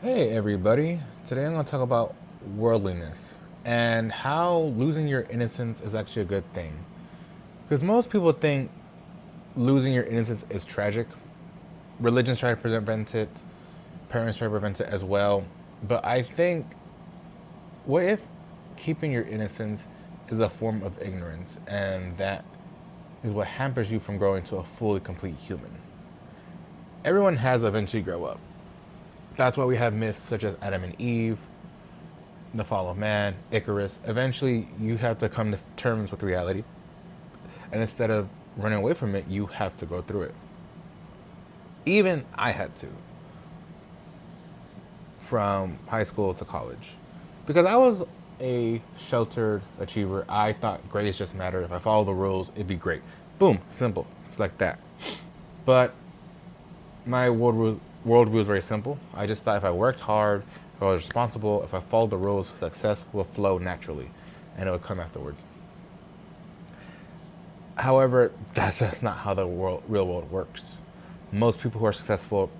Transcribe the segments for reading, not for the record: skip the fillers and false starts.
Hey everybody, today I'm going to talk about worldliness and how losing your innocence is actually a good thing. Because most people think losing your innocence is tragic. Religions try to prevent it, parents try to prevent it as well. But I think, what if keeping your innocence is a form of ignorance and that is what hampers you from growing to a fully complete human? Everyone has eventually grow up. That's why we have myths such as Adam and Eve, the fall of man, Icarus. Eventually, you have to come to terms with reality. And instead of running away from it, you have to go through it. Even I had to, from high school to college. Because I was a sheltered achiever. I thought grades just mattered. If I followed the rules, it'd be great. Boom, simple. It's like that. But my worldview was very simple. I just thought if I worked hard, if I was responsible, if I followed the rules, success will flow naturally and it would come afterwards. However, that's just not how the real world works. Most people who are successful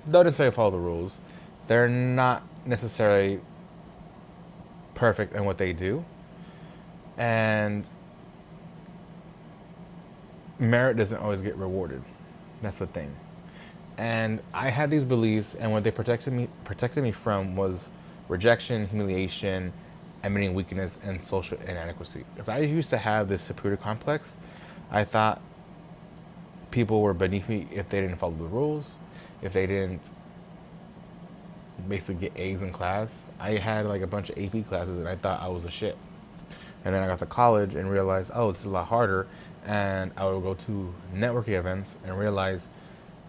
don't necessarily follow the rules. They're not necessarily perfect in what they do. And merit doesn't always get rewarded. That's the thing. And I had these beliefs, and what they protected me from was rejection, humiliation, admitting weakness, and social inadequacy. Because I used to have this superior complex. I thought people were beneath me if they didn't follow the rules, if they didn't basically get A's in class. I had like a bunch of AP classes, and I thought I was the shit. And then I got to college and realized, oh, this is a lot harder. And I would go to networking events and realize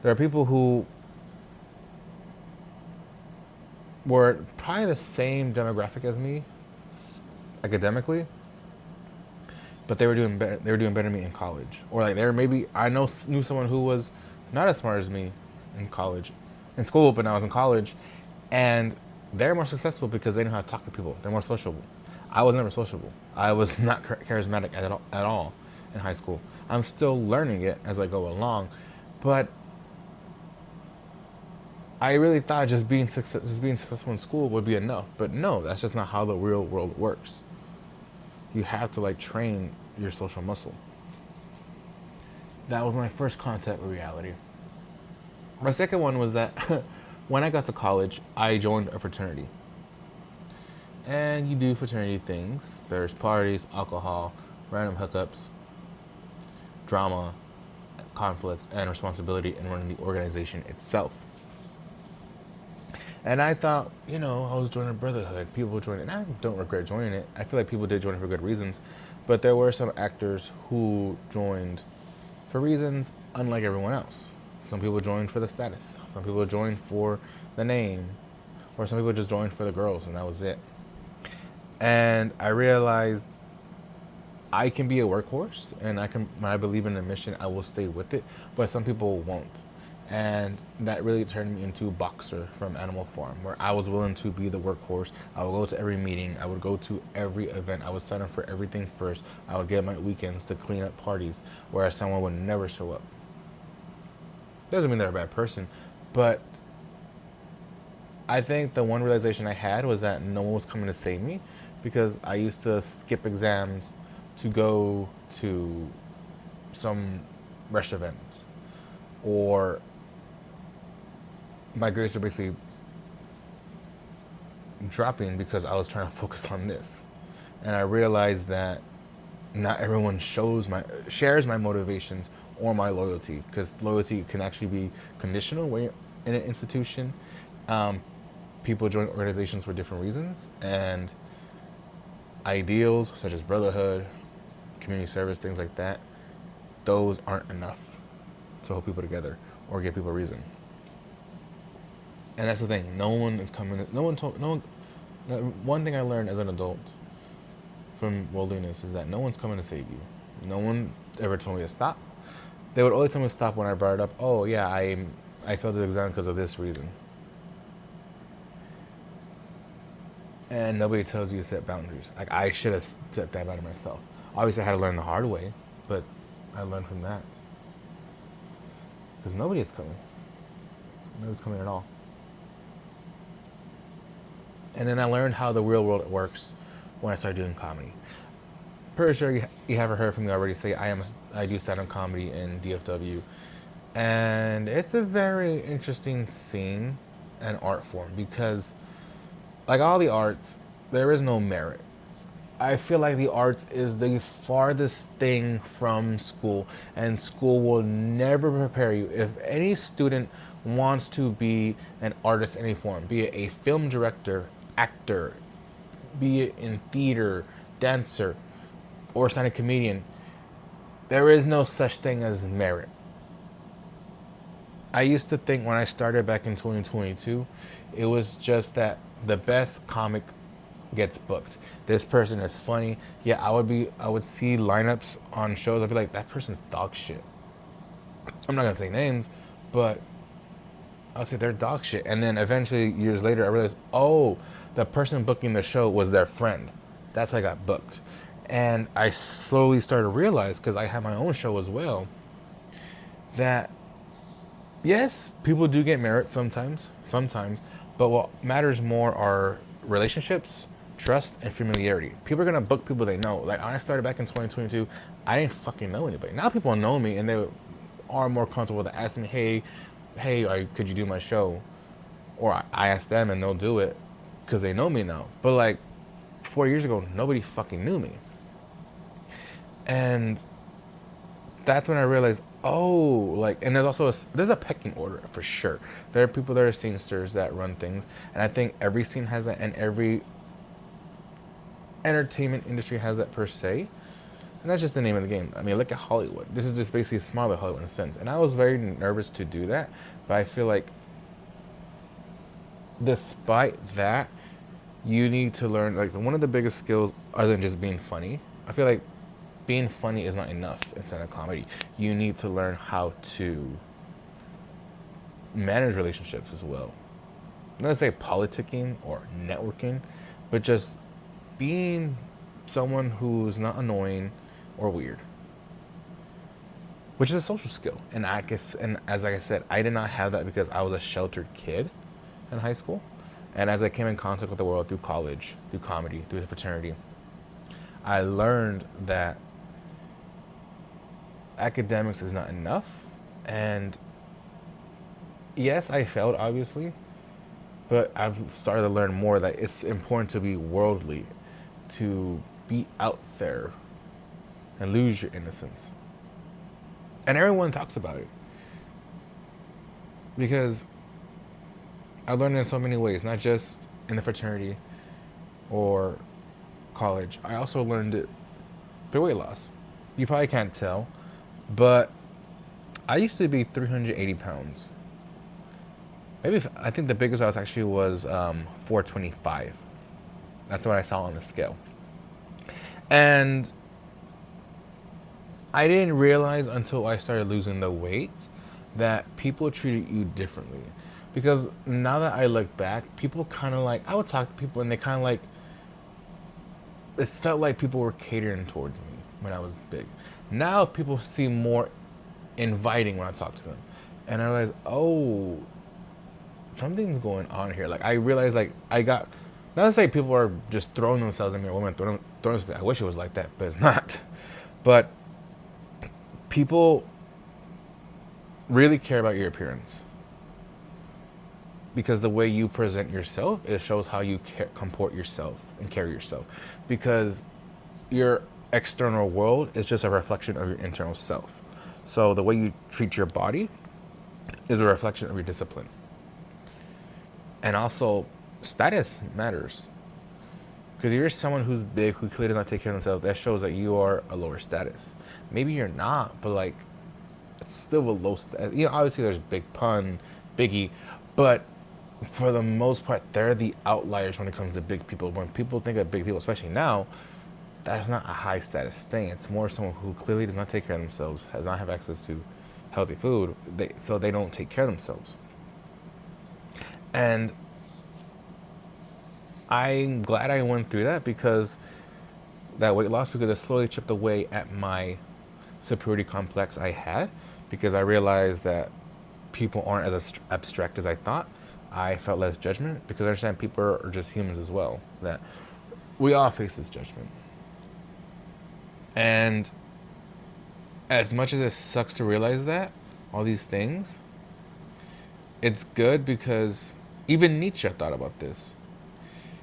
there are people who were probably the same demographic as me academically, but they were doing better. They were doing better than me in college, or like they were maybe knew someone who was not as smart as me in college, in school, but now I was in college, and they're more successful because they know how to talk to people. They're more sociable. I was never sociable. I was not charismatic at all in high school. I'm still learning it as I go along, but I really thought just being successful in school would be enough. But no, that's just not how the real world works. You have to like train your social muscle. That was my first contact with reality. My second one was that when I got to college, I joined a fraternity. And you do fraternity things. There's parties, alcohol, random hookups, drama, conflict, and responsibility in running the organization itself. And I thought, I was joining a brotherhood. People joined it. And I don't regret joining it. I feel like people did join it for good reasons. But there were some actors who joined for reasons unlike everyone else. Some people joined for the status. Some people joined for the name. Or some people just joined for the girls, and that was it. And I realized I can be a workhorse, and when I believe in a mission, I will stay with it. But some people won't. And that really turned me into a boxer from Animal Farm, where I was willing to be the workhorse. I would go to every meeting. I would go to every event. I would sign up for everything first. I would get my weekends to clean up parties, whereas someone would never show up. Doesn't mean they're a bad person, but I think the one realization I had was that no one was coming to save me, because I used to skip exams to go to some rush event, or my grades were basically dropping because I was trying to focus on this. And I realized that not everyone shares my motivations or my loyalty, because loyalty can actually be conditional when you're in an institution. Um, People join organizations for different reasons, and ideals such as brotherhood, community service, things like that, those aren't enough to hold people together or give people a reason. And that's the thing. No one is coming. No one told. No one. One thing I learned as an adult from worldliness is that no one's coming to save you. No one ever told me to stop. They would only tell me to stop when I brought it up. Oh yeah, I failed the exam because of this reason. And nobody tells you to set boundaries. Like, I should have set that boundary myself. Obviously, I had to learn the hard way, but I learned from that. Because nobody is coming. Nobody's coming at all. And then I learned how the real world works when I started doing comedy. Pretty sure you haven't heard from me already. Say I do stand-up comedy in DFW, and it's a very interesting scene and art form because, like all the arts, there is no merit. I feel like the arts is the farthest thing from school, and school will never prepare you. If any student wants to be an artist in any form, be it a film director, actor, be it in theater, dancer, or stand-up comedian, there is no such thing as merit. I used to think when I started back in 2022, it was just that the best comic gets booked. This person is funny. Yeah, I would see lineups on shows. I'd be like, that person's dog shit. I'm not gonna say names, but I'll say they're dog shit. And then eventually, years later, I realized, oh, the person booking the show was their friend. That's how I got booked. And I slowly started to realize, because I have my own show as well, that yes, people do get merit sometimes, but what matters more are relationships, trust, and familiarity. People are gonna book people they know. Like when I started back in 2022, I didn't fucking know anybody. Now people know me and they are more comfortable to ask me, hey, could you do my show? Or I ask them and they'll do it because they know me now. But like 4 years ago, nobody fucking knew me. And that's when I realized, oh, like, and there's a pecking order for sure. There are people that are scenesters that run things, and I think every scene has that, and every entertainment industry has that per se, and that's just the name of the game. I mean, look at Hollywood. This is just basically a smaller Hollywood in a sense, and I was very nervous to do that, but I feel like, despite that, you need to learn, like, one of the biggest skills other than just being funny. I feel like being funny is not enough in stand-up comedy. You need to learn how to manage relationships as well. I'm not gonna say politicking or networking, but just being someone who's not annoying or weird, which is a social skill. And I guess, and as like I said, I did not have that because I was a sheltered kid in high school. And as I came in contact with the world through college, through comedy, through the fraternity, I learned that academics is not enough. And yes, I failed, obviously, but I've started to learn more that it's important to be worldly, to be out there and lose your innocence. And everyone talks about it because I learned it in so many ways, not just in the fraternity or college. I also learned it through weight loss. You probably can't tell, but I used to be 380 pounds. I think the biggest I was actually was 425. That's what I saw on the scale. And I didn't realize until I started losing the weight that people treated you differently. Because now that I look back, people kind of like, I would talk to people and they kind of like, it felt like people were catering towards me when I was big. Now people seem more inviting when I talk to them. And I realized, oh, something's going on here. Like I realized, like not to say people are just throwing themselves at me or women throwing themselves. I wish it was like that, but it's not. But people really care about your appearance because the way you present yourself, it shows how you comport yourself and carry yourself. Because your external world is just a reflection of your internal self. So the way you treat your body is a reflection of your discipline. And also, status matters. Because if you're someone who's big, who clearly does not take care of themselves, that shows that you are a lower status. Maybe you're not, but like, it's still a low status. You know, obviously there's Big Pun, Biggie, but for the most part, they're the outliers when it comes to big people. When people think of big people, especially now, that's not a high status thing. It's more someone who clearly does not take care of themselves, has not have access to healthy food, so they don't take care of themselves. And I'm glad I went through that because that weight loss, because it slowly chipped away at my superiority complex I had, because I realized that people aren't as abstract as I thought. I felt less judgment because I understand people are just humans as well. That we all face this judgment. And as much as it sucks to realize that, all these things, it's good because even Nietzsche thought about this.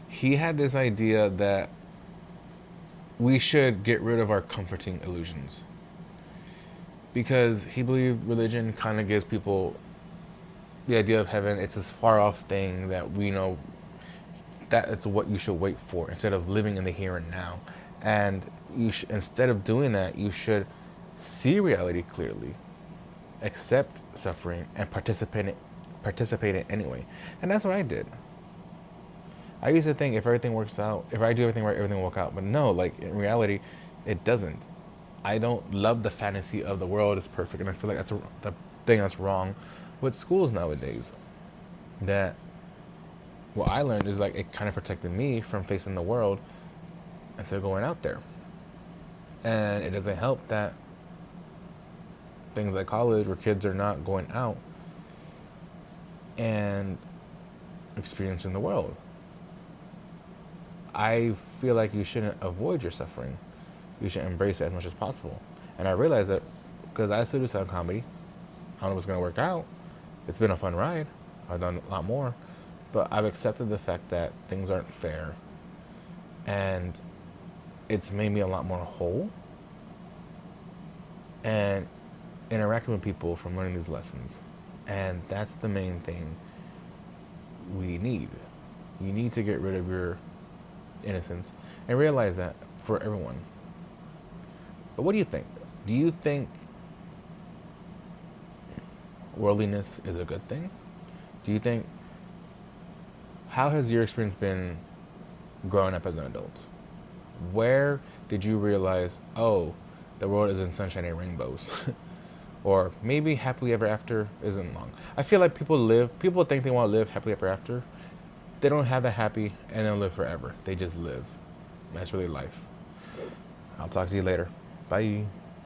He had this idea that we should get rid of our comforting illusions because he believed religion kind of gives people the idea of heaven. It's this far off thing that we know that it's what you should wait for instead of living in the here and now. And instead of doing that, you should see reality clearly, accept suffering, and participate in it anyway. And that's what I did. I used to think if everything works out, if I do everything right, everything will work out. But no, like in reality, it doesn't. I don't love the fantasy of the world is perfect, and I feel like that's the thing that's wrong with schools nowadays. That what I learned is like it kind of protected me from facing the world instead of going out there. And it doesn't help that things like college where kids are not going out and experiencing the world. I feel like you shouldn't avoid your suffering. You should embrace it as much as possible. And I realized that because I still do sound comedy. I don't know if it's going to work out. It's been a fun ride. I've done a lot more. But I've accepted the fact that things aren't fair. And it's made me a lot more whole. And interacting with people from learning these lessons. And that's the main thing we need. You need to get rid of your innocence and realize that for everyone. But what do you think? Do you think worldliness is a good thing? Do you think, how has your experience been growing up as an adult? Where did you realize, oh, the world isn't sunshine and rainbows? Or maybe happily ever after isn't long. I feel like people think they want to live happily ever after. They don't have that happy and they'll live forever. They just live. That's really life. I'll talk to you later. Bye.